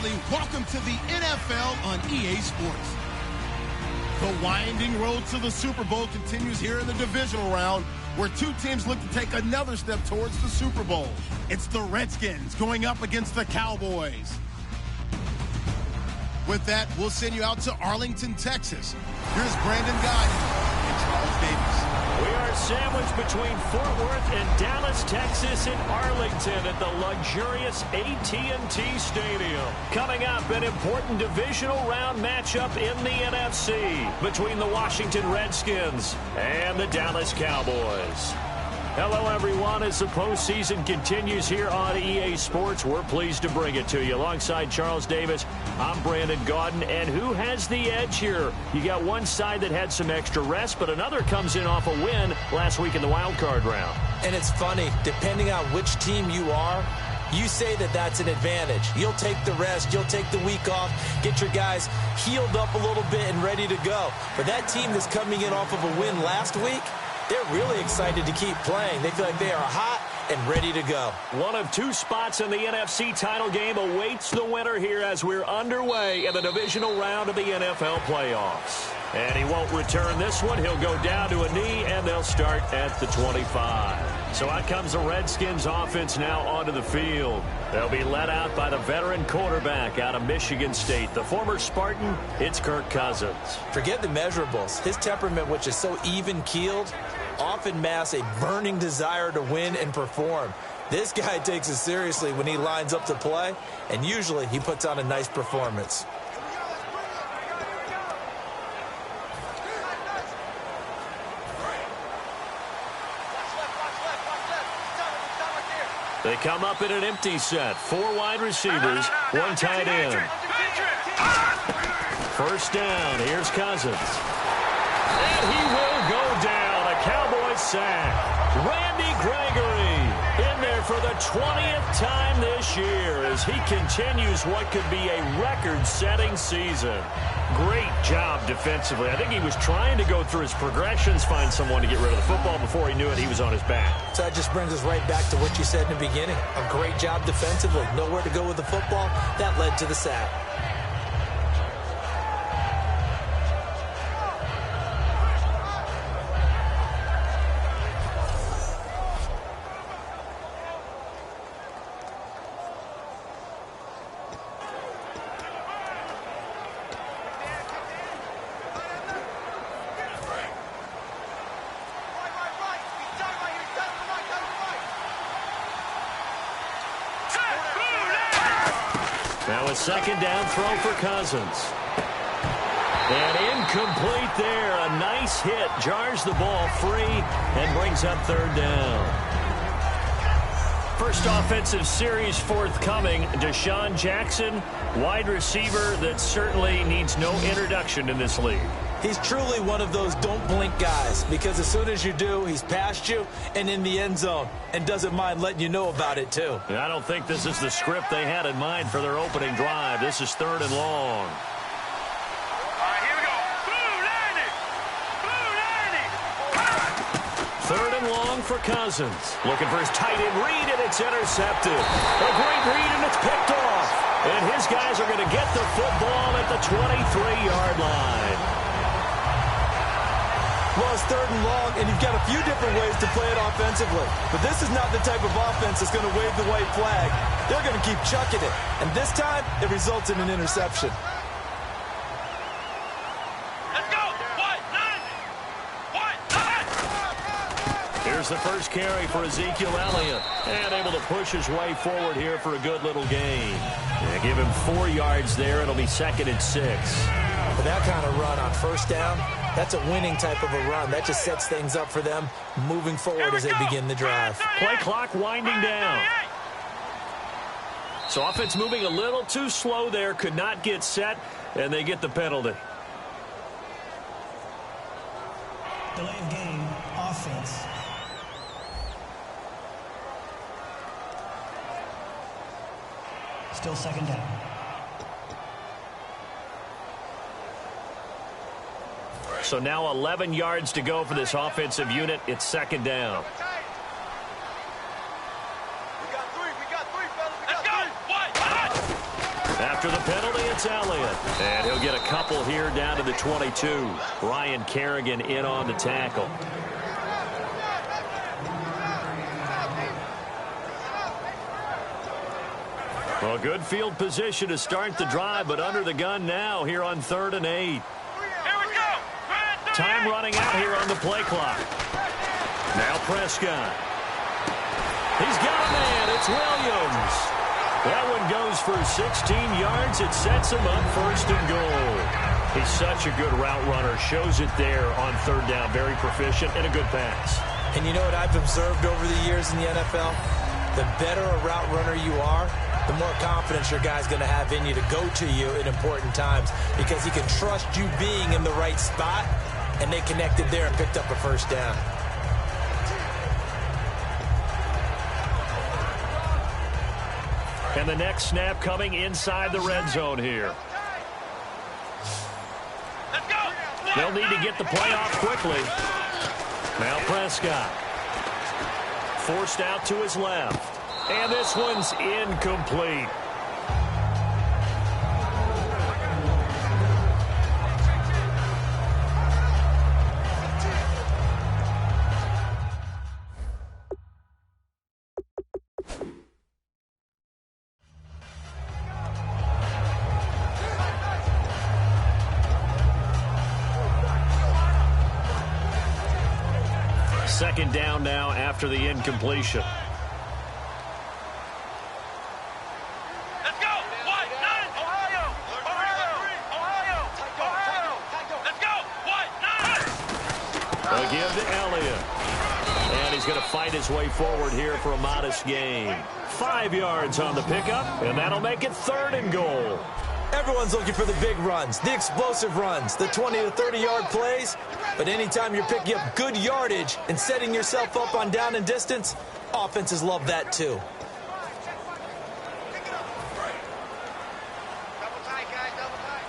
family, welcome to the NFL on EA Sports. The winding road to the Super Bowl continues here in the divisional round, where two teams look to take another step towards the Super Bowl. It's the Redskins going up against the Cowboys. With that, we'll send you out to Arlington, Texas. Here's Brandon Gaudin and Charles Davis. We are sandwiched between Fort Worth and Dallas, Texas, and Arlington at the luxurious AT&T Stadium. Coming up, an important divisional round matchup in the NFC between the Washington Redskins and the Dallas Cowboys. Hello, everyone. As the postseason continues here on EA Sports, we're pleased to bring it to you. Alongside Charles Davis, I'm Brandon Gaudin. And who has the edge here? You got one side that had some extra rest, but another comes in off a win last week in the wild card round. And it's funny, depending on which team you are, you say that that's an advantage. You'll take the rest, you'll take the week off, get your guys healed up a little bit and ready to go. But that team that's coming in off of a win last week, they're really excited to keep playing. They feel like they are hot and ready to go. One of two spots in the NFC title game awaits the winner here as we're underway in the divisional round of the NFL playoffs. And he won't return this one. He'll go down to a knee, and they'll start at the 25. So out comes the Redskins offense now onto the field. They'll be led out by the veteran quarterback out of Michigan State. The former Spartan, it's Kirk Cousins. Forget the measurables. His temperament, which is so even-keeled, often masks a burning desire to win and perform. This guy takes it seriously when he lines up to play, and usually he puts on a nice performance. They come up in an empty set. 4 wide receivers, 1 tight end. First down, here's Cousins. And he will go down. A Cowboys sack. Randy Gregory in there for the 20th time this year as he continues what could be a record-setting season. Great job defensively. I think he was trying to go through his progressions, find someone to get rid of the football. Before he knew it, he was on his back. So that just brings us right back to what you said in the beginning. A great job defensively. Nowhere to go with the football. That led to the sack. Now a second down throw for Cousins. And incomplete there. A nice hit. Jars the ball free and brings up third down. First offensive series forthcoming. Deshaun Jackson, wide receiver that certainly needs no introduction in this league. He's truly one of those don't blink guys, because as soon as you do, he's past you and in the end zone and doesn't mind letting you know about it too. And I don't think this is the script they had in mind for their opening drive. This is 3rd and long. All right, here we go. Blue landing. Blue landing. 3rd and long for Cousins. Looking for his tight end read, and it's intercepted. A great read, and it's picked off. And his guys are going to get the football at the 23-yard line. Well, it's 3rd and long, and you've got a few different ways to play it offensively. But this is not the type of offense that's going to wave the white flag. They're going to keep chucking it. And this time, it results in an interception. Let's go. What? Nine. What? Nine. Here's the first carry for Ezekiel Elliott. And able to push his way forward here for a good little gain. Yeah, give him 4 yards there. It'll be 2nd and 6. For that kind of run on first down, that's a winning type of a run. That just sets things up for them moving forward as they begin the drive. Play clock winding down. So offense moving a little too slow there. Could not get set, and they get the penalty. Delay of game, offense. Still 2nd down. So now 11 yards to go for this offensive unit. It's 2nd down. After the penalty, it's Elliott. And he'll get a couple here down to the 22. Ryan Kerrigan in on the tackle. Well, good field position to start the drive, but under the gun now here on 3rd and 8. Here we go. Time running out here on the play clock. Now Prescott. He's got a man. It's Williams. That one goes for 16 yards. It sets him up 1st and goal. He's such a good route runner. Shows it there on 3rd down. Very proficient and a good pass. And you know what I've observed over the years in the NFL? The better a route runner you are, the more confidence your guy's going to have in you to go to you in important times because he can trust you being in the right spot, and they connected there and picked up a 1st down. And the next snap coming inside the red zone here. Let's go. They'll need to get the play off quickly. Now Prescott. Forced out to his left. And this one's incomplete. Second down now after the incompletion. Let's go. White, 9. Ohio. Let's go. White, 9. They'll give to Elliott. And he's going to fight his way forward here for a modest gain. 5 yards on the pickup, and that'll make it 3rd and goal. Everyone's looking for the big runs, the explosive runs, the 20 to 30-yard plays. But anytime you're picking up good yardage and setting yourself up on down and distance, offenses love that too. Double tight, guys. Double tight.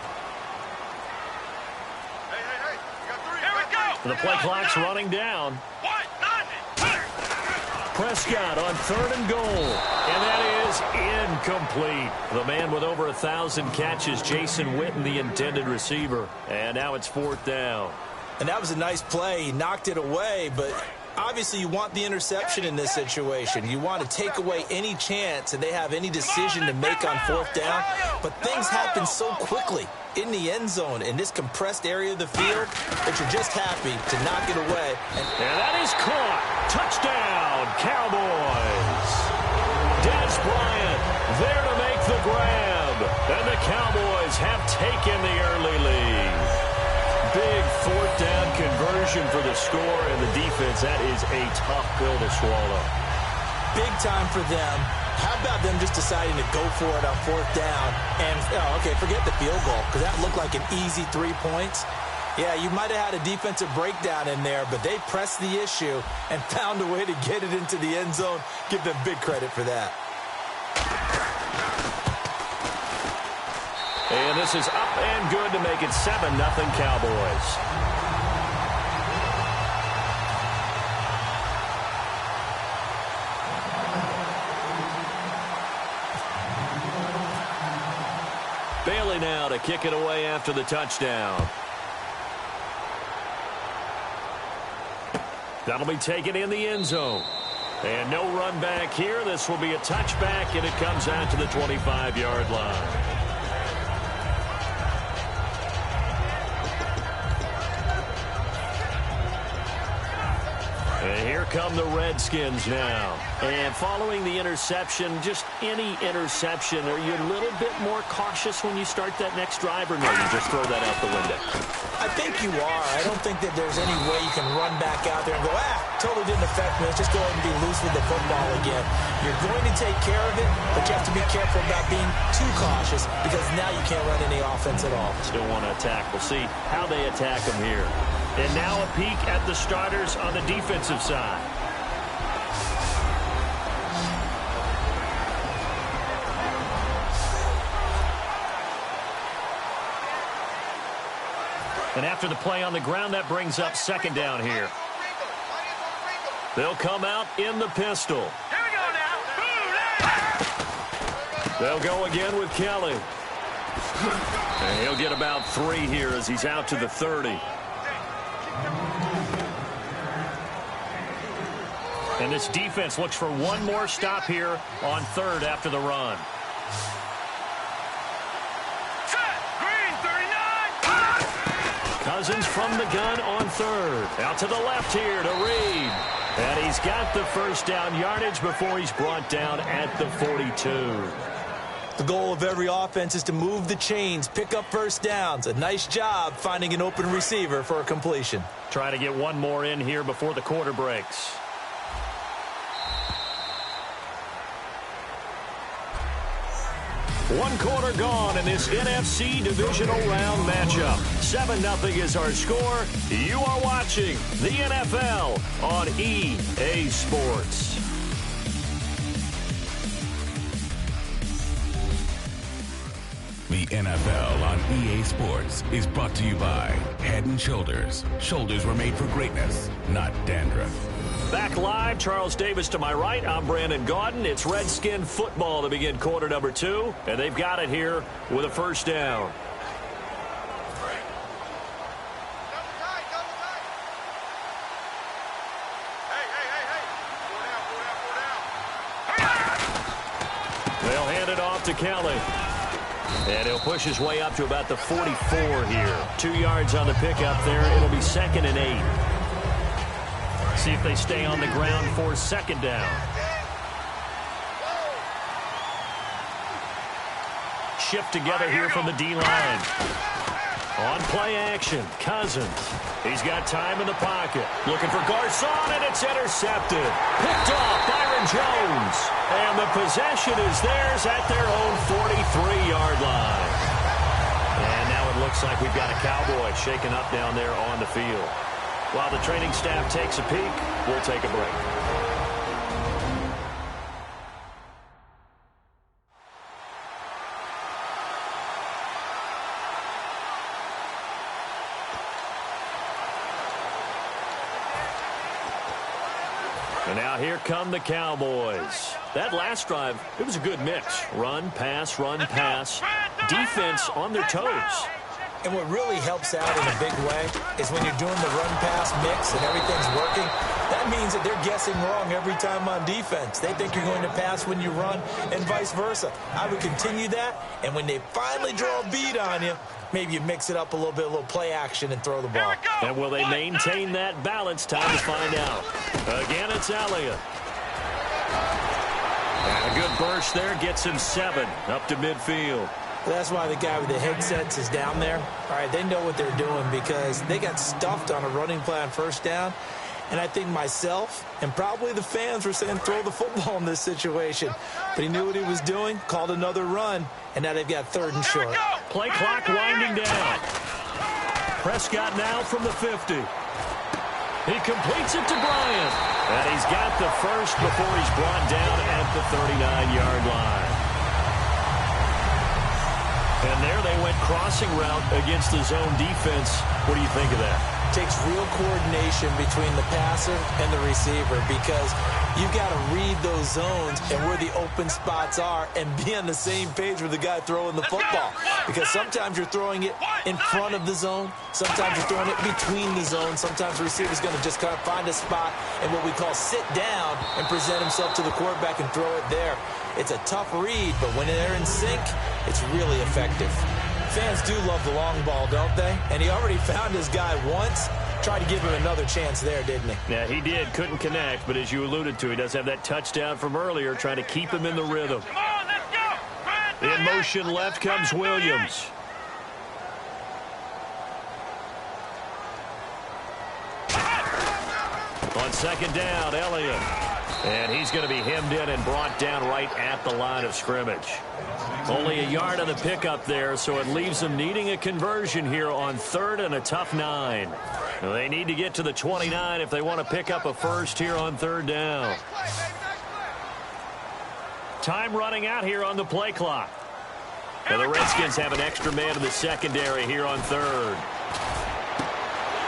Hey. You got 3. Here we go. The play clock's running down. White, 9. Prescott on 3rd and goal. And that is incomplete. The man with over 1,000 catches, Jason Witten, the intended receiver. And now it's 4th down. And that was a nice play. He knocked it away, but obviously you want the interception in this situation. You want to take away any chance that they have any decision to make on 4th down. But things happen so quickly in the end zone in this compressed area of the field that you're just happy to knock it away. And that is caught. Touchdown, Cowboys. Des Bryant there to make the grab. And the Cowboys have taken the early lead. Big 4th down conversion for the score, and the defense, that is a tough pill to swallow. Big time for them. How about them just deciding to go for it on 4th down? And, okay, forget the field goal, because that looked like an easy 3 points. Yeah, you might have had a defensive breakdown in there, but they pressed the issue and found a way to get it into the end zone. Give them big credit for that. And this is up and good to make it 7-0 Cowboys. Bailey now to kick it away after the touchdown. That'll be taken in the end zone. And no run back here. This will be a touchback, and it comes out to the 25-yard line. And here come the Redskins now. And following the interception, just any interception, are you a little bit more cautious when you start that next drive, or no, you just throw that out the window? I think you are. I don't think that there's any way you can run back out there and go, totally didn't affect me. Let's just go ahead and be loose with the football again. You're going to take care of it, but you have to be careful about being too cautious because now you can't run any offense at all. Still want to attack. We'll see how they attack them here. And now a peek at the starters on the defensive side. And after the play on the ground, that brings up 2nd down here. They'll come out in the pistol. Here we go now. They'll go again with Kelly. And he'll get about 3 here as he's out to the 30. And this defense looks for one more stop here on 3rd after the run. Cousins from the gun on 3rd. Out to the left here to Reed. And he's got the first down yardage before he's brought down at the 42. The goal of every offense is to move the chains, pick up first downs. A nice job finding an open receiver for a completion. Try to get one more in here before the quarter breaks. One quarter gone in this NFC divisional round matchup. 7-0 is our score. You are watching the NFL on EA Sports. The NFL on EA Sports is brought to you by Head & Shoulders. Shoulders were made for greatness, not dandruff. Back live, Charles Davis to my right. I'm Brandon Gaudin. It's Redskin football to begin quarter number 2, and they've got it here with a first down. They'll hand it off to Kelly. And he'll push his way up to about the 44 here. 2 yards on the pickup there. It'll be 2nd and 8. See if they stay on the ground for 2nd down. Shift together here from the D-line. On play action, Cousins. He's got time in the pocket. Looking for Garcon, and it's intercepted. Picked off Byron Jones. And the possession is theirs at their own 43-yard line. And now it looks like we've got a Cowboy shaken up down there on the field. While the training staff takes a peek, we'll take a break. And now here come the Cowboys. That last drive, it was a good mix. Run, pass, defense on their toes. And what really helps out in a big way is when you're doing the run-pass mix and everything's working, that means that they're guessing wrong every time on defense. They think you're going to pass when you run and vice versa. I would continue that, and when they finally draw a beat on you, maybe you mix it up a little bit, a little play action, and throw the ball. And will they maintain that balance? Time to find out. Again, it's Elliott. And a good burst there gets him 7 up to midfield. That's why the guy with the headsets is down there. All right, they know what they're doing because they got stuffed on a running play on first down. And I think myself and probably the fans were saying throw the football in this situation. But he knew what he was doing, called another run, and now they've got 3rd and short. Play clock winding down. Prescott now from the 50. He completes it to Bryant. And he's got the first before he's brought down at the 39-yard line. And there they went crossing route against the zone defense. What do you think of that? Takes real coordination between the passer and the receiver because you've got to read those zones and where the open spots are and be on the same page with the guy throwing the football. Because sometimes you're throwing it in front of the zone. Sometimes you're throwing it between the zones. Sometimes the receiver's going to just kind of find a spot and what we call sit down and present himself to the quarterback and throw it there. It's a tough read, but when they're in sync, it's really effective. Fans do love the long ball, don't they? And he already found his guy once. Tried to give him another chance there, didn't he? Yeah, he did. Couldn't connect, but as you alluded to, he does have that touchdown from earlier, trying to keep him in the rhythm. Come on, let's go. In motion left comes Williams. On 2nd down, Elliott. And he's going to be hemmed in and brought down right at the line of scrimmage. Only a yard on the pickup there, so it leaves them needing a conversion here on 3rd and a tough 9. They need to get to the 29 if they want to pick up a first here on 3rd down. Time running out here on the play clock. Now the Redskins have an extra man in the secondary here on 3rd.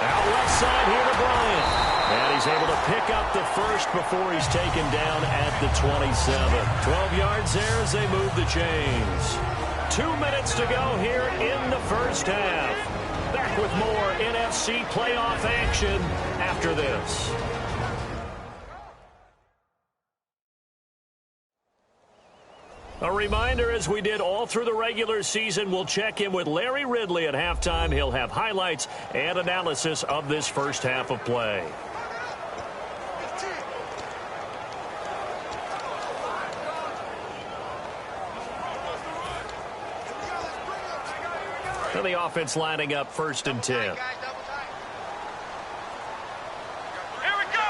Out left side here to Bryant. And he's able to pick up the first before he's taken down at the 27. 12 yards there as they move the chains. 2 minutes to go here in the first half. Back with more NFC playoff action after this. A reminder, as we did all through the regular season, we'll check in with Larry Ridley at halftime. He'll have highlights and analysis of this first half of play. And the offense lining up 1st and 10. Here we go.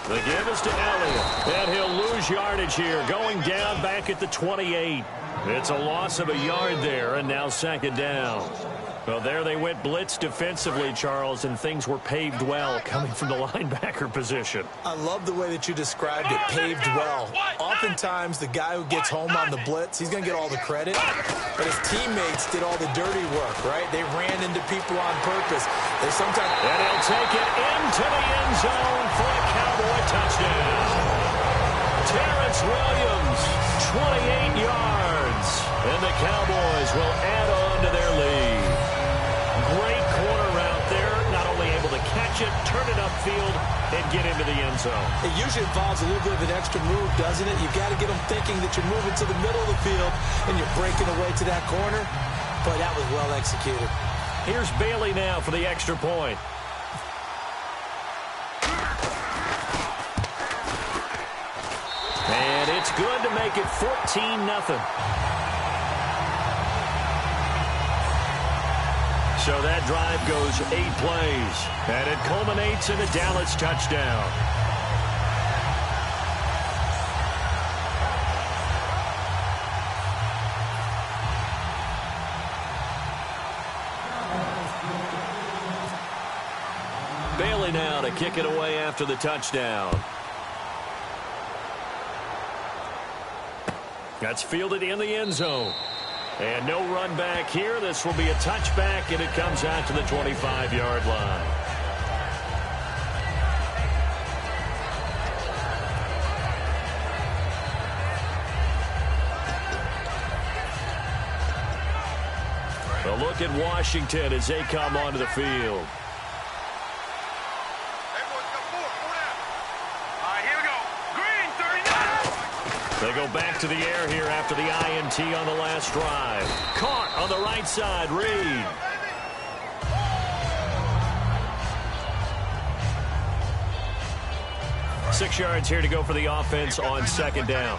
The give is to Elliott, and he'll lose yardage here, going down back at the 28. It's a loss of a yard there, and now 2nd down. Well, there they went blitz defensively, Charles, and things were paved well coming from the linebacker position. I love the way that you described it, paved well. Oftentimes, the guy who gets home on the blitz, he's going to get all the credit, but his teammates did all the dirty work, right? They ran into people on purpose. They sometimes... And he'll take it into the end zone for a Cowboy touchdown. Terrence Williams, 28 yards, and the Cowboys will add on to their lead. Great corner route there, not only able to catch it, turn it upfield, and get into the end zone. It usually involves a little bit of an extra move, doesn't it? You've got to get them thinking that you're moving to the middle of the field and you're breaking away to that corner. But that was well executed. Here's Bailey now for the extra point. And it's good to make it 14-0. So that drive goes 8 plays, and it culminates in a Dallas touchdown. Bailey now to kick it away after the touchdown. That's fielded in the end zone. And no run back here. This will be a touchback, and it comes out to the 25-yard line. A look at Washington as they come onto the field. They go back to the air here after the INT on the last drive. Caught on the right side, Reed. Six yards here to go for the offense on 2nd down.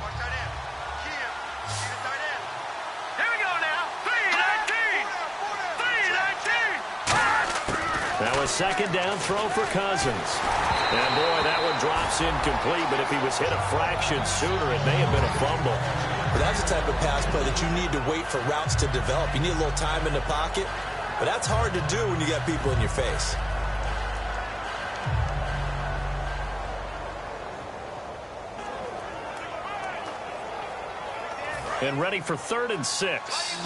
Here we go now. 3-19. Now a 2nd down throw for Cousins. And, boy, that one drops incomplete, but if he was hit a fraction sooner, it may have been a fumble. But that's the type of pass play that you need to wait for routes to develop. You need a little time in the pocket, but that's hard to do when you got people in your face. And ready for 3rd and 6.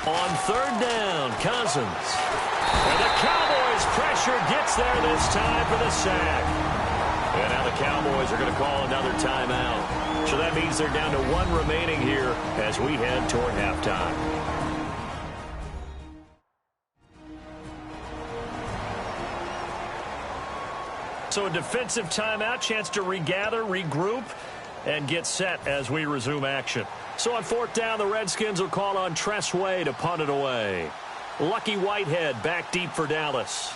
On 3rd down, Cousins. And the Cowboys' pressure gets there this time for the sack. And now the Cowboys are going to call another timeout. So that means they're down to 1 remaining here as we head toward halftime. So a defensive timeout, chance to regather, regroup, and get set as we resume action. So on 4th down, the Redskins will call on Tress Way to punt it away. Lucky Whitehead back deep for Dallas.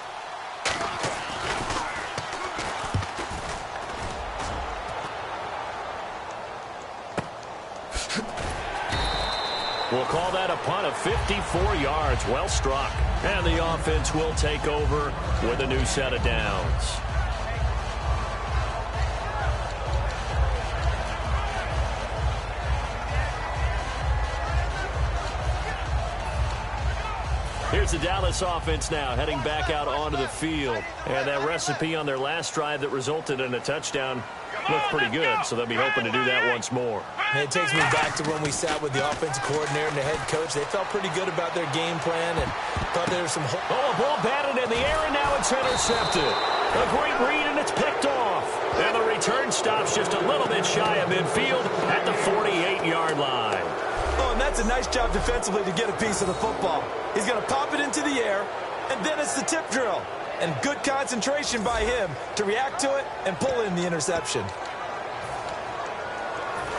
We'll call that a punt of 54 yards. Well struck. And the offense will take over with a new set of downs. Here's the Dallas offense now heading back out onto the field. And that recipe on their last drive that resulted in a touchdown looked pretty good, so they'll be hoping to do that once more. And it takes me back to when we sat with the offensive coordinator and the head coach. They felt pretty good about their game plan and thought there was some hope. Oh, a ball batted in the air, and now it's intercepted. A great read, and it's picked off. And the return stops just a little bit shy of midfield at the 48-yard line. Oh, and that's a nice job defensively to get a piece of the football. He's going to pop it into the air, and then it's the tip drill. And good concentration by him to react to it and pull in the interception.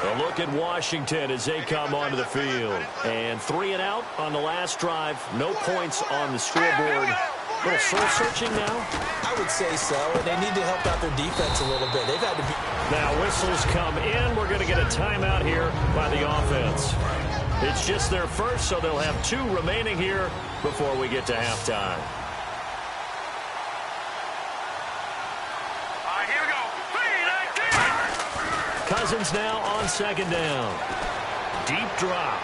A look at Washington as they come onto the field. And 3 and out on the last drive. No points on the scoreboard. A little soul-searching now? I would say so, and they need to help out their defense a little bit. They've had to be... Now whistles come in. We're going to get a timeout here by the offense. It's just their first, so they'll have 2 remaining here before we get to halftime. Here we go. 3, 19. Cousins now on second down. Deep drop.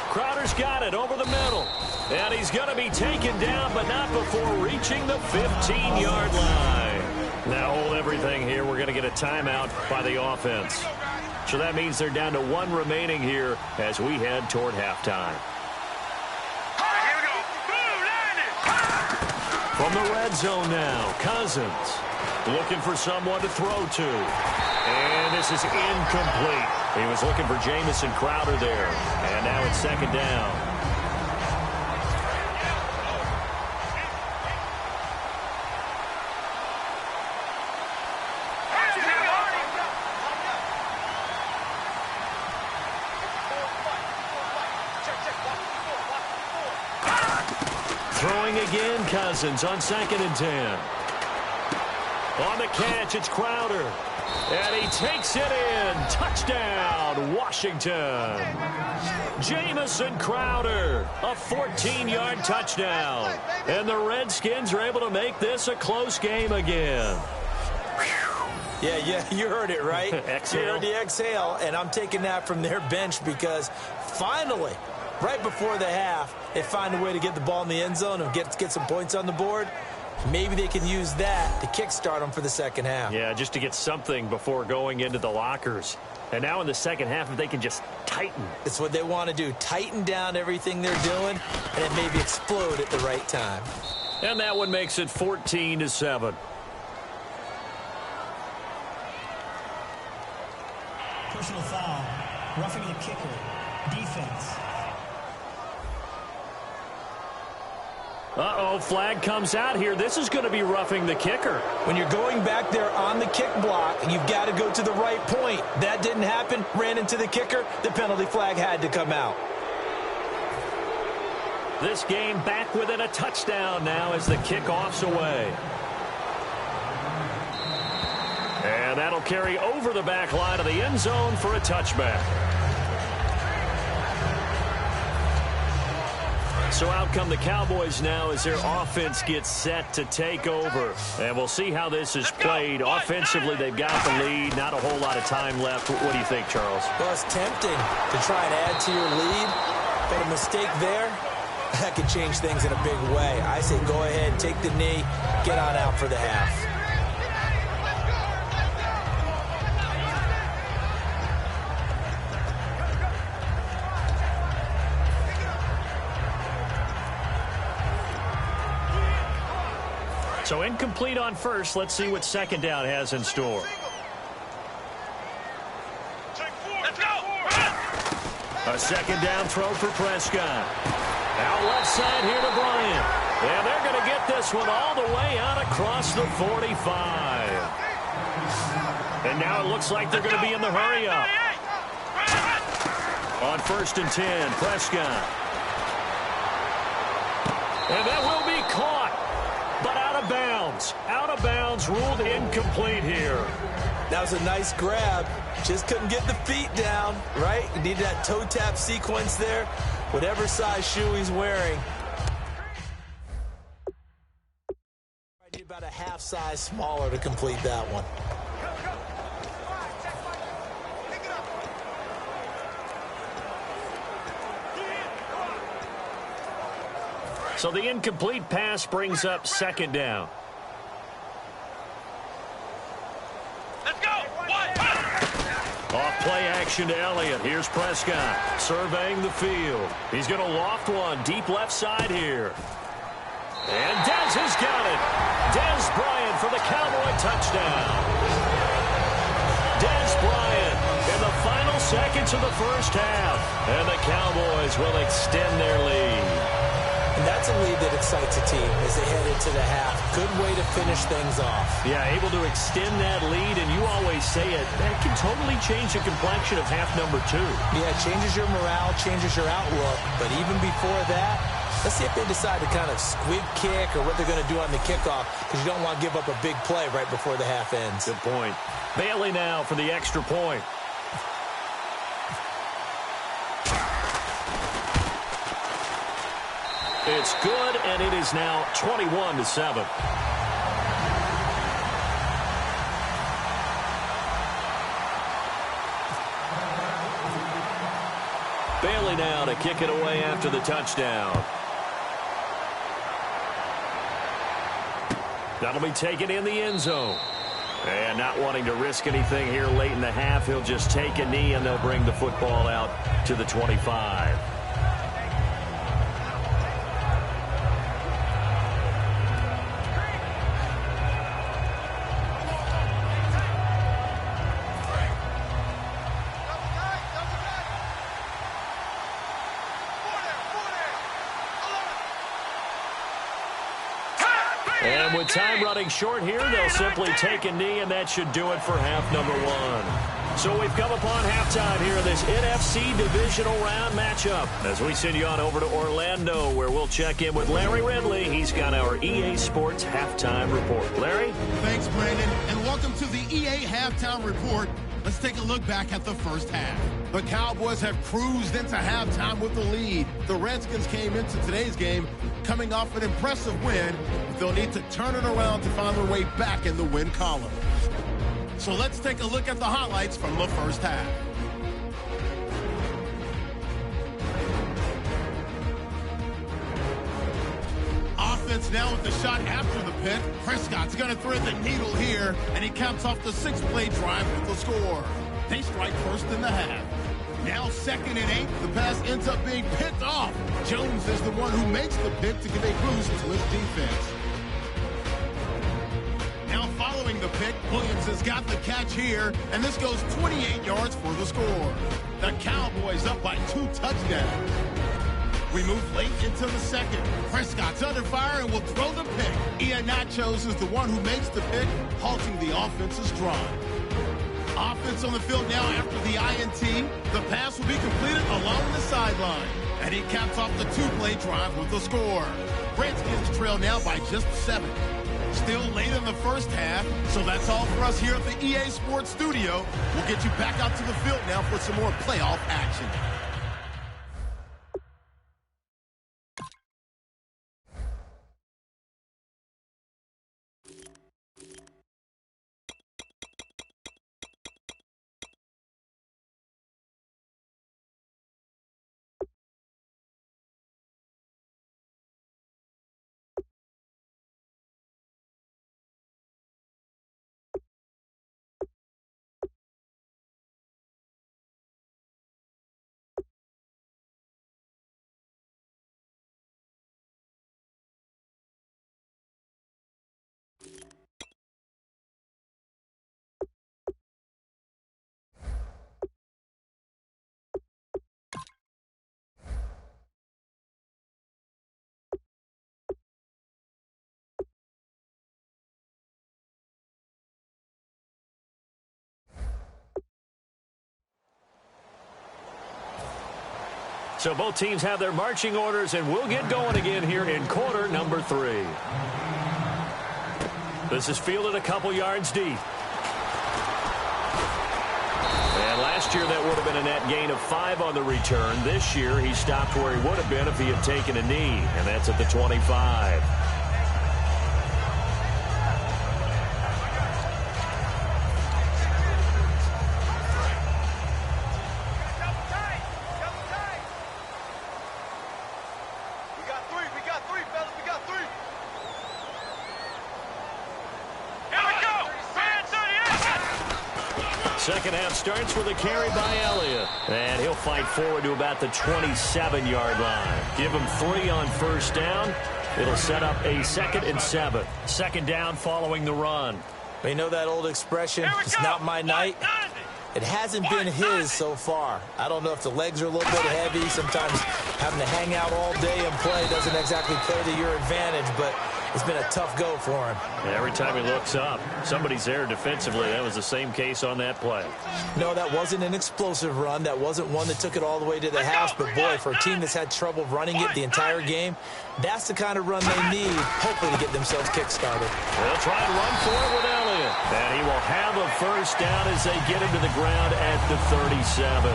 Crowder's got it over the middle. And he's going to be taken down, but not before reaching the 15-yard line. Now hold everything here. We're going to get a timeout by the offense. So that means they're down to 1 remaining here as we head toward halftime. Here we go. From the red zone now, Cousins looking for someone to throw to. And this is incomplete. He was looking for Jamison Crowder there. And now it's second down. Throwing again, Cousins on 2nd and 10. On the catch, it's Crowder. And he takes it in. Touchdown, Washington. Jamison Crowder, a 14-yard touchdown. And the Redskins are able to make this a close game again. Yeah, you heard it, right? Exhale. You heard the exhale, and I'm taking that from their bench because finally, right before the half, they find a way to get the ball in the end zone and get some points on the board. Maybe they can use that to kickstart them for the second half. Yeah, just to get something before going into the lockers. And now in the second half, if they can just tighten. It's what they want to do. Tighten down everything they're doing, and then maybe explode at the right time. And that one makes it 14-7. Personal foul. Roughing the kicker. Defense. Uh-oh, flag comes out here. This is going to be roughing the kicker. When you're going back there on the kick block, you've got to go to the right point. That didn't happen. Ran into the kicker. The penalty flag had to come out. This game back within a touchdown now as the kickoff's away. And that'll carry over the back line of the end zone for a touchback. So out come the Cowboys now as their offense gets set to take over. And we'll see how this is played. Offensively, they've got the lead. Not a whole lot of time left. What do you think, Charles? Well, it's tempting to try and add to your lead. But a mistake there, that could change things in a big way. I say go ahead, take the knee, get on out for the half. So incomplete on first. Let's see what second down has in store. Let's go. A second down throw for Prescott. Out left side here to Bryant. And they're going to get this one all the way out across the 45. And now it looks like they're going to be in the hurry up. On 1st and 10, Prescott. And that will be caught. But out of bounds. Out of bounds, ruled incomplete here. That was a nice grab. Just couldn't get the feet down, right? You need that toe tap sequence there. Whatever size shoe he's wearing. I need about a half size smaller to complete that one. So the incomplete pass brings up second down. Let's go. Off play action to Elliott. Here's Prescott surveying the field. He's going to loft one deep left side here. And Dez has got it. Dez Bryant for the Cowboy touchdown. Dez Bryant in the final seconds of the first half. And the Cowboys will extend their lead. And that's a lead that excites a team as they head into the half. Good way to finish things off. Yeah, able to extend that lead, and you always say it, that can totally change the complexion of half number 2. Yeah, it changes your morale, changes your outlook. But even before that, let's see if they decide to kind of squib kick or what they're going to do on the kickoff, because you don't want to give up a big play right before the half ends. Good point. Bailey now for the extra point. It's good, and it is now 21-7. Bailey now to kick it away after the touchdown. That'll be taken in the end zone. And not wanting to risk anything here late in the half, he'll just take a knee, and they'll bring the football out to the 25. And with time running short here, they'll simply take a knee, and that should do it for half number 1. So we've come upon halftime here in this NFC divisional round matchup as we send you on over to Orlando, where we'll check in with Larry Ridley. He's got our EA Sports halftime report. Larry? Thanks, Brandon, and welcome to the EA halftime report. Let's take a look back at the first half. The Cowboys have cruised into halftime with the lead. The Redskins came into today's game coming off an impressive win, but they'll need to turn it around to find their way back in the win column. So let's take a look at the highlights from the first half. Offense now with the shot after the pick. Prescott's going to thread the needle here, and he caps off the 6-play drive with the score. They strike first in the half. Now 2nd and 8, the pass ends up being picked off. Jones is the one who makes the pick to give a boost to his defense. Now following the pick, Williams has got the catch here, and this goes 28 yards for the score. The Cowboys up by 2 touchdowns. We move late into the second. Prescott's under fire and will throw the pick. Ian Nachos is the one who makes the pick, halting the offense's drive. Offense on the field now after the INT. The pass will be completed along the sideline. And he caps off the 2-play drive with the score. Redskins trail now by just 7. Still late in the first half, so that's all for us here at the EA Sports Studio. We'll get you back out to the field now for some more playoff action. So both teams have their marching orders, and we'll get going again here in quarter number 3. This is fielded a couple yards deep. And last year that would have been a net gain of 5 on the return. This year he stopped where he would have been if he had taken a knee, and that's at the 25. Second half starts with a carry by Elliott. And he'll fight forward to about the 27-yard line. Give him 3 on first down. It'll set up a 2nd and 7. Second down following the run. You know that old expression, it's not my night? It hasn't been his so far. I don't know if the legs are a little bit heavy. Sometimes having to hang out all day and play doesn't exactly play to your advantage, but it's been a tough go for him. Every time he looks up, somebody's there defensively. That was the same case on that play. No, that wasn't an explosive run. That wasn't one that took it all the way to the house. But, boy, for a team that's had trouble running it the entire game, that's the kind of run they need, hopefully, to get themselves kick-started. They'll try and run for it with Elliott. And he will have a first down as they get him to the ground at the 37.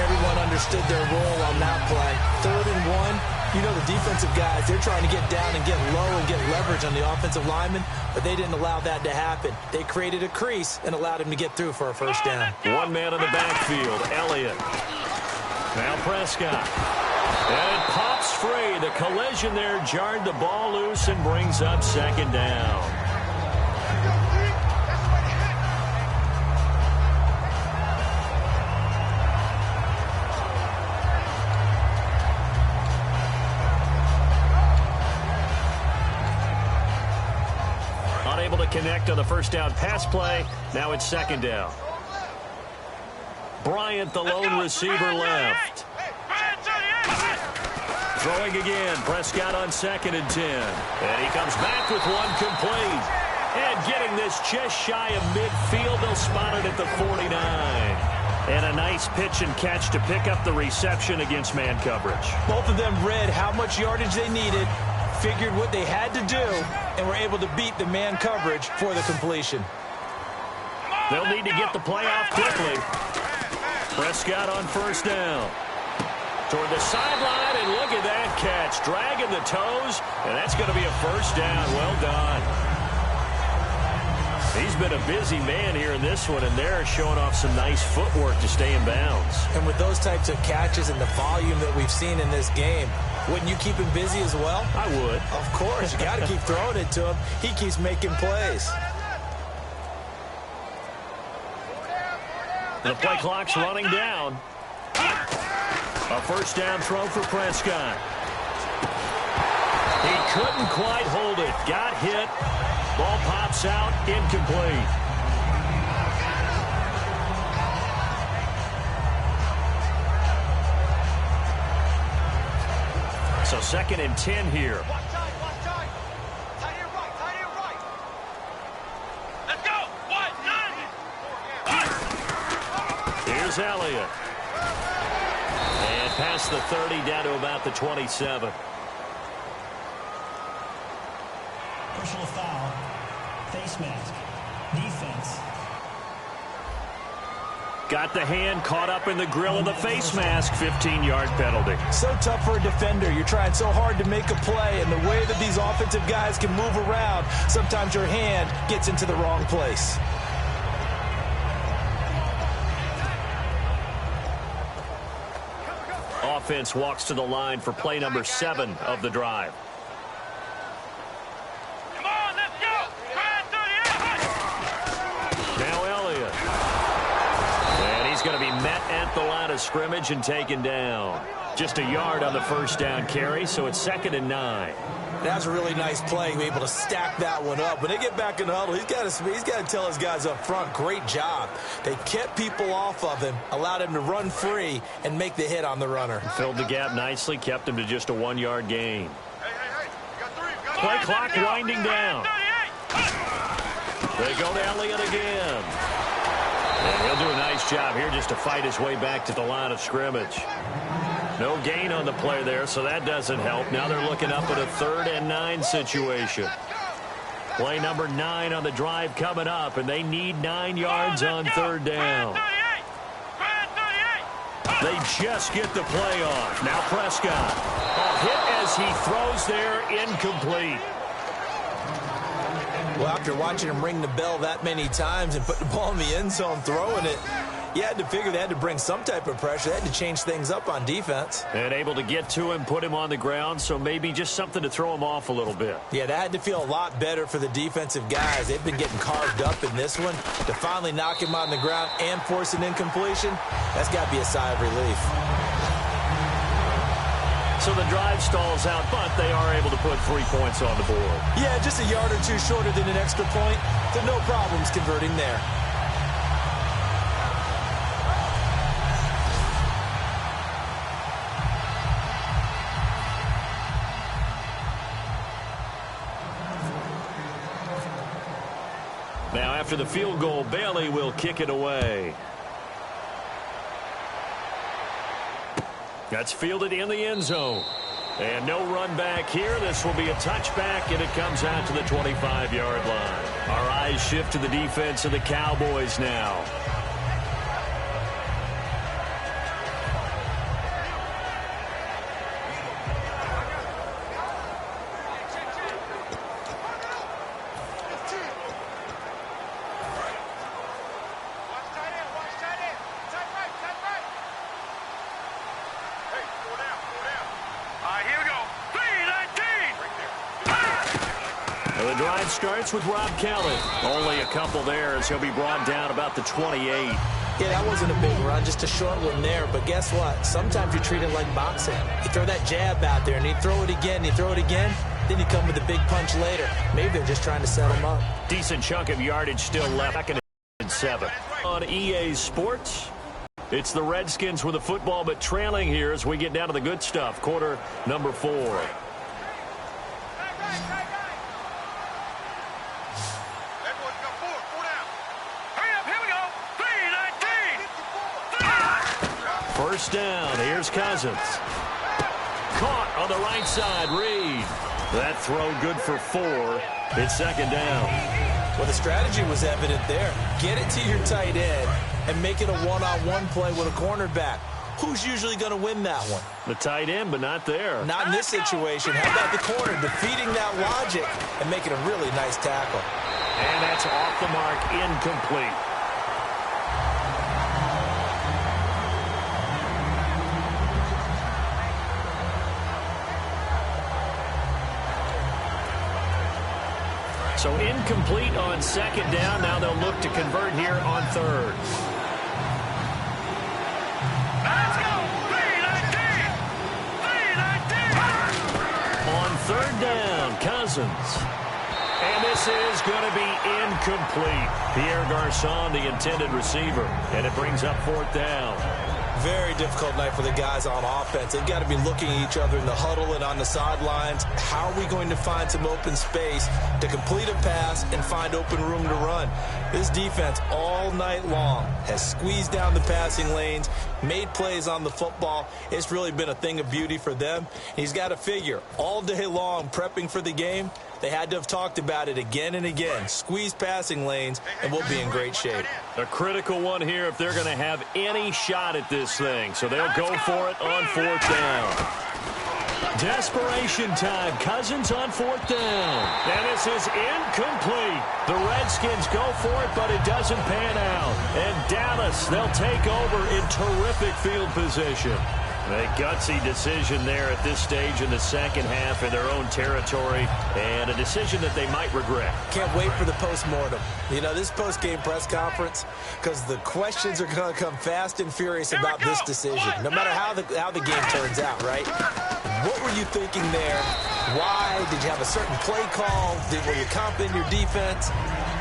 Everyone understood their role on that play. 3rd and 1. You know the defensive guys, they're trying to get down and get low and get leverage on the offensive lineman, but they didn't allow that to happen. They created a crease and allowed him to get through for a first down. One man in the backfield, Elliott. Now Prescott. And it pops free. The collision there jarred the ball loose and brings up second down. Unable to connect on the first down pass play. Now it's second down. Bryant, the lone receiver, left. Throwing again. Prescott on 2nd and 10. And he comes back with one complete. And getting this just shy of midfield. They'll spot it at the 49. And a nice pitch and catch to pick up the reception against man coverage. Both of them read how much yardage they needed, figured what they had to do, and were able to beat the man coverage for the completion. They'll need to get the play off quickly. Prescott on first down. Toward the sideline, and look at that catch. Dragging the toes, and that's going to be a first down. Well done. He's been a busy man here in this one, and they're showing off some nice footwork to stay in bounds. And with those types of catches and the volume that we've seen in this game, wouldn't you keep him busy as well? I would. Of course. You got to keep throwing it to him. He keeps making plays. The play clock's running down. A first down throw for Prescott. He couldn't quite hold it. Got hit. Ball pops out. Incomplete. So 2nd and 10 here. Watch out. Tight end right. Let's go. 1, 9. Here's Elliott. And past the 30 down to about the 27. Personal foul. Face mask. Defense. Got the hand caught up in the grill of the face mask. 15-yard penalty. So tough for a defender. You're trying so hard to make a play, and the way that these offensive guys can move around, sometimes your hand gets into the wrong place. Offense walks to the line for play number 7 of the drive. Come on, let's go. Now Elliott. And he's going to be met at the line of scrimmage and taken down. Just a yard on the first down carry, so it's 2nd and 9. That's a really nice play, be able to stack that one up. When they get back in the huddle, he's got to tell his guys up front, great job. They kept people off of him, allowed him to run free, and make the hit on the runner. Filled the gap nicely, kept him to just a 1-yard gain. Play clock winding down. They go to Elliott again. And he'll do a nice job here just to fight his way back to the line of scrimmage. No gain on the play there, so that doesn't help. Now they're looking up at a 3rd and 9 situation. Play number 9 on the drive coming up, and they need 9 yards on 3rd down. They just get the play off. Now Prescott. A hit as he throws there, incomplete. Well, after watching him ring the bell that many times and put the ball in the end zone throwing it, You had to figure they had to bring some type of pressure. They had to change things up on defense. And able to get to him, put him on the ground, so maybe just something to throw him off a little bit. Yeah, that had to feel a lot better for the defensive guys. They've been getting carved up in this one. To finally knock him on the ground and force an incompletion, that's got to be a sigh of relief. So the drive stalls out, but they are able to put 3 points on the board. Yeah, just a yard or two shorter than an extra point, so no problems converting there. Now, after the field goal, Bailey will kick it away. That's fielded in the end zone. And no run back here. This will be a touchback, and it comes out to the 25-yard line. Our eyes shift to the defense of the Cowboys now. The drive starts with Rob Kelly. Only a couple there as he'll be brought down about the 28. Yeah, that wasn't a big run, just a short one there. But guess what? Sometimes you treat it like boxing. You throw that jab out there, and you throw it again, you throw it again, then you come with a big punch later. Maybe they're just trying to set him up. Decent chunk of yardage still left. Second and 7. On EA Sports, it's the Redskins with the football, but trailing here as we get down to the good stuff. Quarter number 4. First down. Here's Cousins. Caught on the right side. Reed. That throw good for 4. It's second down. Well, the strategy was evident there. Get it to your tight end and make it a one-on-one play with a cornerback. Who's usually going to win that one? The tight end, but not there. Not in this situation. How about the corner defeating that logic and making a really nice tackle? And that's off the mark, incomplete. So incomplete on second down. Now they'll look to convert here on third. Let's go! 3-19! On third down, Cousins. And this is going to be incomplete. Pierre Garçon, the intended receiver. And it brings up fourth down. Very difficult night for the guys on offense. They've got to be looking at each other in the huddle and on the sidelines. How are we going to find some open space to complete a pass and find open room to run? This defense all night long has squeezed down the passing lanes, made plays on the football. It's really been a thing of beauty for them. He's got to figure all day long prepping for the game. They had to have talked about it again and again. Squeeze passing lanes, and we'll be in great shape. A critical one here if they're going to have any shot at this thing. So they'll go for it on fourth down. Desperation time. Cousins on fourth down. And this is incomplete. The Redskins go for it, but it doesn't pan out. And Dallas, they'll take over in terrific field position. A gutsy decision there at this stage in the second half in their own territory, and a decision that they might regret. Can't wait for the postmortem. You know, this post-game press conference, because the questions are going to come fast and furious about this decision, no matter how the game turns out, right? What were you thinking there? Why? Did you have a certain play call? Were you comping your defense?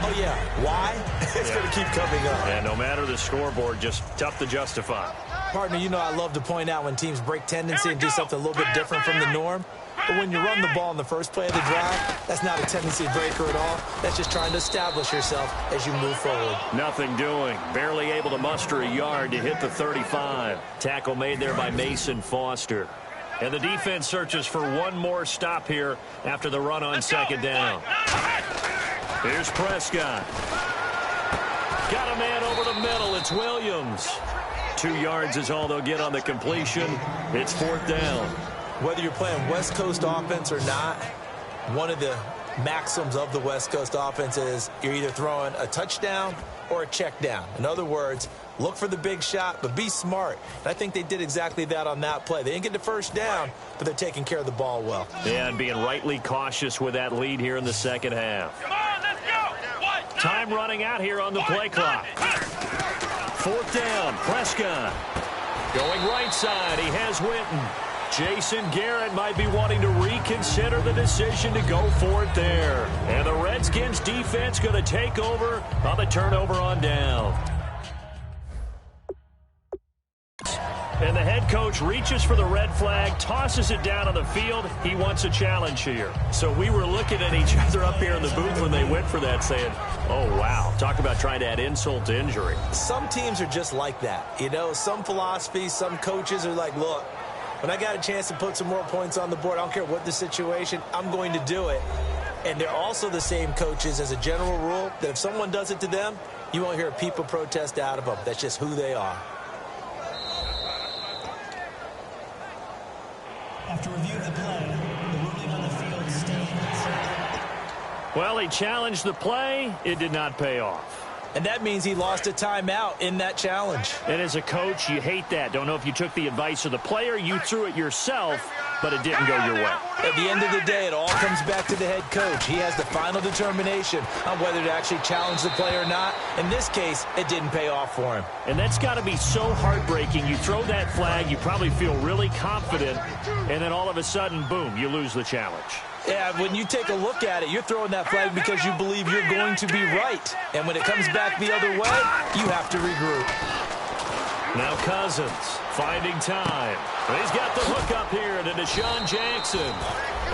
Oh, yeah. Why? It's going to keep coming up. And no matter the scoreboard, just tough to justify. Partner, you know I love to point out when teams break tendency and do something a little bit different from the norm. But when you run the ball in the first play of the drive, that's not a tendency breaker at all. That's just trying to establish yourself as you move forward. Nothing doing. Barely able to muster a yard to hit the 35. Tackle made there by Mason Foster. And the defense searches for one more stop here after the run on second down. Here's Prescott. Got a man over the middle. It's Williams. 2 yards is all they'll get on the completion. It's fourth down. Whether you're playing West Coast offense or not, one of the maxims of the West Coast offense is you're either throwing a touchdown or a check down. In other words, look for the big shot, but be smart. And I think they did exactly that on that play. They didn't get the first down, but they're taking care of the ball well. Yeah, and being rightly cautious with that lead here in the second half. Come on, let's go. Time running out here on the play clock. Fourth down, Prescott. Going right side, he has Winton. Jason Garrett might be wanting to reconsider the decision to go for it there. And the Redskins defense going to take over on the turnover on down. And the head coach reaches for the red flag, tosses it down on the field. He wants a challenge here. So we were looking at each other up here in the booth when they went for that, saying, oh, wow. Talk about trying to add insult to injury. Some teams are just like that. You know, some philosophies, some coaches are like, look, when I got a chance to put some more points on the board, I don't care what the situation, I'm going to do it. And they're also the same coaches as a general rule that if someone does it to them, you won't hear people protest out of them. That's just who they are. After review of the play, the ruling on the field stands. Well, he challenged the play. It did not pay off. And that means he lost a timeout in that challenge. And as a coach, you hate that. Don't know if you took the advice of the player, you threw it yourself, but it didn't go your way. At the end of the day, it all comes back to the head coach. He has the final determination on whether to actually challenge the play or not. In this case, it didn't pay off for him. And that's got to be so heartbreaking. You throw that flag, you probably feel really confident, and then all of a sudden, boom, you lose the challenge. Yeah, when you take a look at it, you're throwing that flag because you believe you're going to be right. And when it comes back the other way, you have to regroup. Now Cousins finding time. He's got the hook up here to Deshaun Jackson.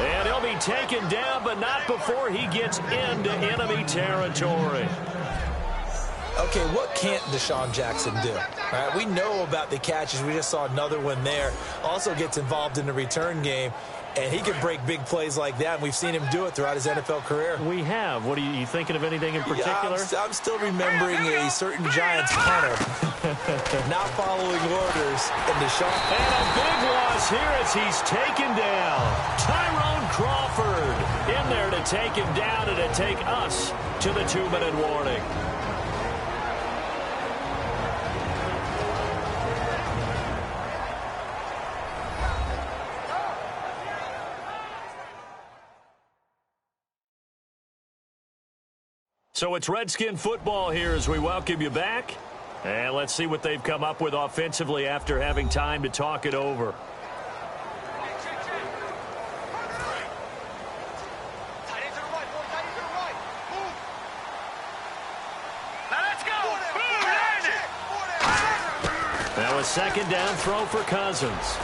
And he'll be taken down, but not before he gets into enemy territory. Okay, what can't Deshaun Jackson do? All right, we know about the catches. We just saw another one there. Also gets involved in the return game. And he can break big plays like that. And we've seen him do it throughout his NFL career. We have. What are you thinking of anything in particular? Yeah, I'm still remembering a certain Giants punter not following orders. And Deshaun. And a big loss here as he's taken down. Tyrone Crawford in there to take him down and to take us to the 2-minute warning. So it's Redskin football here as we welcome you back. And let's see what they've come up with offensively after having time to talk it over. Now a second down throw for Cousins.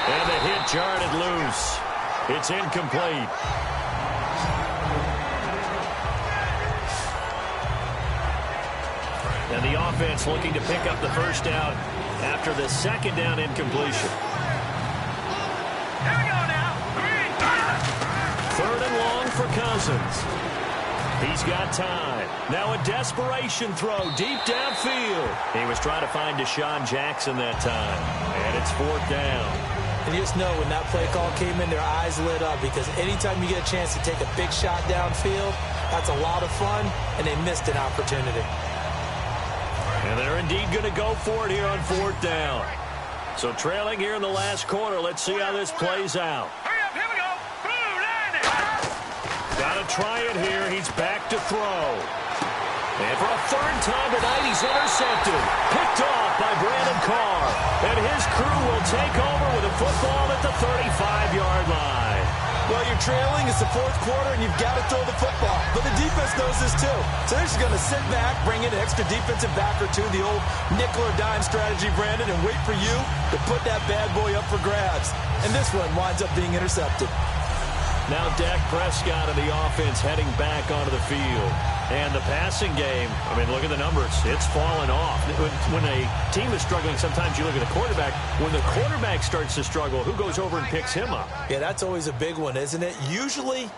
And the hit jarred it loose. It's incomplete. And the offense looking to pick up the first down after the second down incompletion. Here we go now. Third and long for Cousins. He's got time. Now a desperation throw deep downfield. He was trying to find Deshaun Jackson that time. And it's fourth down. And you just know when that play call came in, their eyes lit up because anytime you get a chance to take a big shot downfield, that's a lot of fun, and they missed an opportunity. And they're indeed going to go for it here on fourth down. So trailing here in the last quarter, let's see how this plays out. Hurry up, here we go. Blue, line it. Got to try it here. He's back to throw. And for a third time tonight, he's intercepted. Picked off by Brandon Carr. And his crew will take over with a football at the 35-yard line. Well, you're trailing. It's the fourth quarter, and you've got to throw the football. But the defense knows this, too. So they're just going to sit back, bring in an extra defensive back or two, the old nickel or dime strategy, Brandon, and wait for you to put that bad boy up for grabs. And this one winds up being intercepted. Now Dak Prescott of the offense heading back onto the field. And the passing game, I mean, look at the numbers. It's fallen off. When a team is struggling, sometimes you look at the quarterback. When the quarterback starts to struggle, who goes over and picks him up? Yeah, that's always a big one, isn't it? Usually,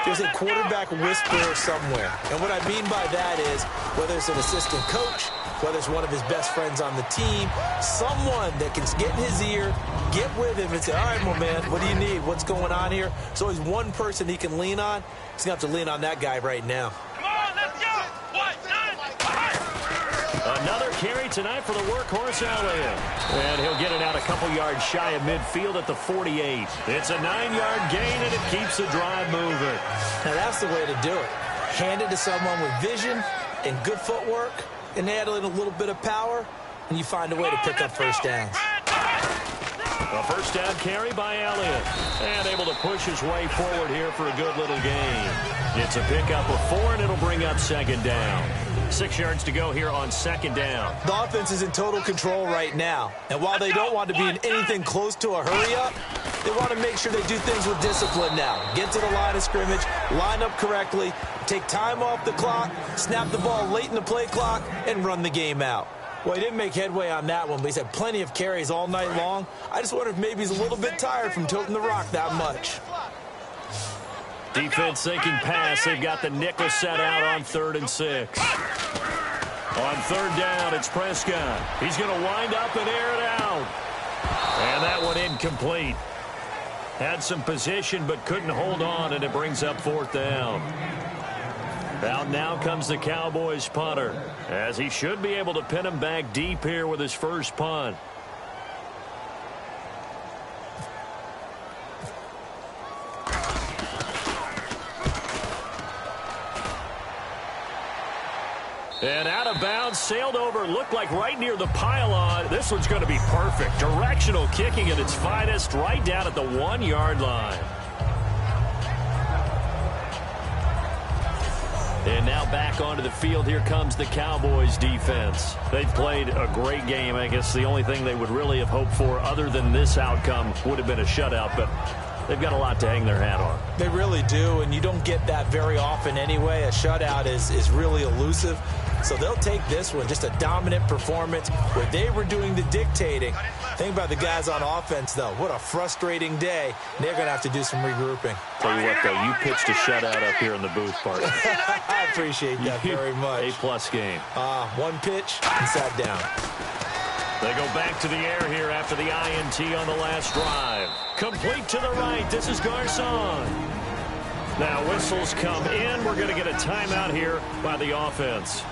there's a quarterback whisperer somewhere. And what I mean by that is, whether it's an assistant coach, whether it's one of his best friends on the team, someone that can get in his ear, get with him and say, all right, my man, what do you need? What's going on here? So always one person he can lean on. He's going to have to lean on that guy right now. Come on, let's go. Another carry tonight for the workhorse Elliott. And he'll get it out a couple yards shy of midfield at the 48. It's a 9-yard gain, and it keeps the drive moving. Now, that's the way to do it. Hand it to someone with vision and good footwork, and add in a little bit of power, and you find a way to pick up first downs. A first down carry by Elliott. And able to push his way forward here for a good little gain. It's a pickup of 4, and it'll bring up second down. 6 yards to go here on second down. The offense is in total control right now. And while they don't want to be in anything close to a hurry-up, they want to make sure they do things with discipline now. Get to the line of scrimmage, line up correctly, take time off the clock, snap the ball late in the play clock, and run the game out. Well, he didn't make headway on that one, but he's had plenty of carries all night long. I just wonder if maybe he's a little bit tired from toting the rock that much. Defense thinking pass. They've got the nickel set out on 3rd and 6. On 3rd down, it's Prescott. He's going to wind up and air it out. And that one incomplete. Had some position but couldn't hold on, and it brings up 4th down. Out now comes the Cowboys punter, as he should be able to pin him back deep here with his first punt. And out of bounds, sailed over, looked like right near the pylon. This one's going to be perfect. Directional kicking at its finest, right down at the 1-yard line. And now back onto the field. Here comes the Cowboys defense. They've played a great game. I guess the only thing they would really have hoped for other than this outcome would have been a shutout, but they've got a lot to hang their hat on. They really do, and you don't get that very often anyway. A shutout is really elusive. So they'll take this one, just a dominant performance where they were doing the dictating. Think about the guys on offense, though. What a frustrating day. They're going to have to do some regrouping. Tell you what, though, you pitched a shutout up here in the booth, partner. I appreciate that very much. A-plus game. One pitch and sat down. They go back to the air here after the INT on the last drive. Complete to the right. This is Garcon. Now whistles come in. We're going to get a timeout here by the offense.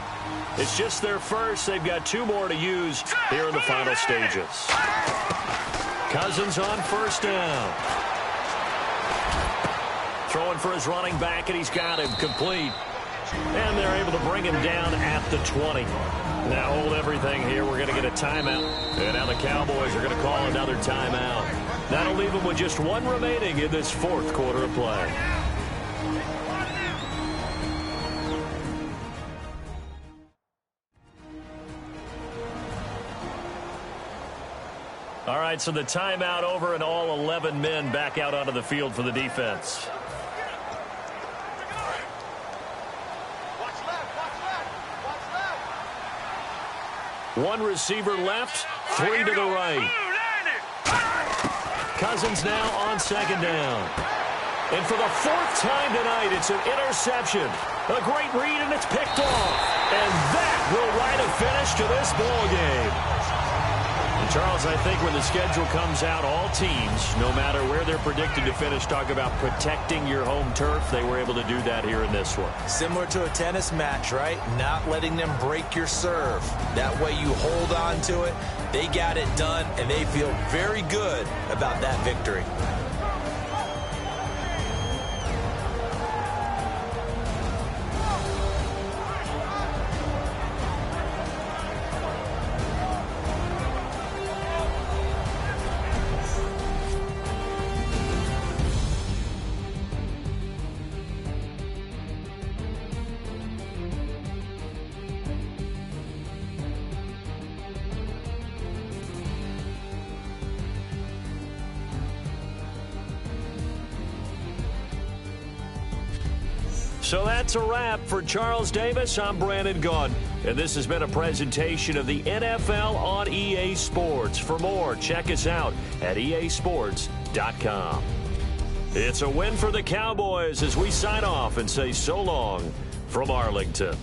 It's just their first. They've got 2 more to use here in the final stages. Cousins on first down. Throwing for his running back, and he's got him complete. And they're able to bring him down at the 20. Now hold everything here. We're going to get a timeout. And now the Cowboys are going to call another timeout. That'll leave them with just 1 remaining in this 4th quarter of play. All right, so the timeout over and all 11 men back out onto the field for the defense. One receiver left, 3 to the right. Cousins now on second down. And for the 4th time tonight, it's an interception. A great read, and it's picked off. And that will write a finish to this ball game. And Charles, I think when the schedule comes out, all teams, no matter where they're predicted to finish, talk about protecting your home turf. They were able to do that here in this one. Similar to a tennis match, right? Not letting them break your serve. That way you hold on to it. They got it done, and they feel very good about that victory. So that's a wrap for Charles Davis. I'm Brandon Gaudin, and this has been a presentation of the NFL on EA Sports. For more, check us out at easports.com. It's a win for the Cowboys as we sign off and say so long from Arlington.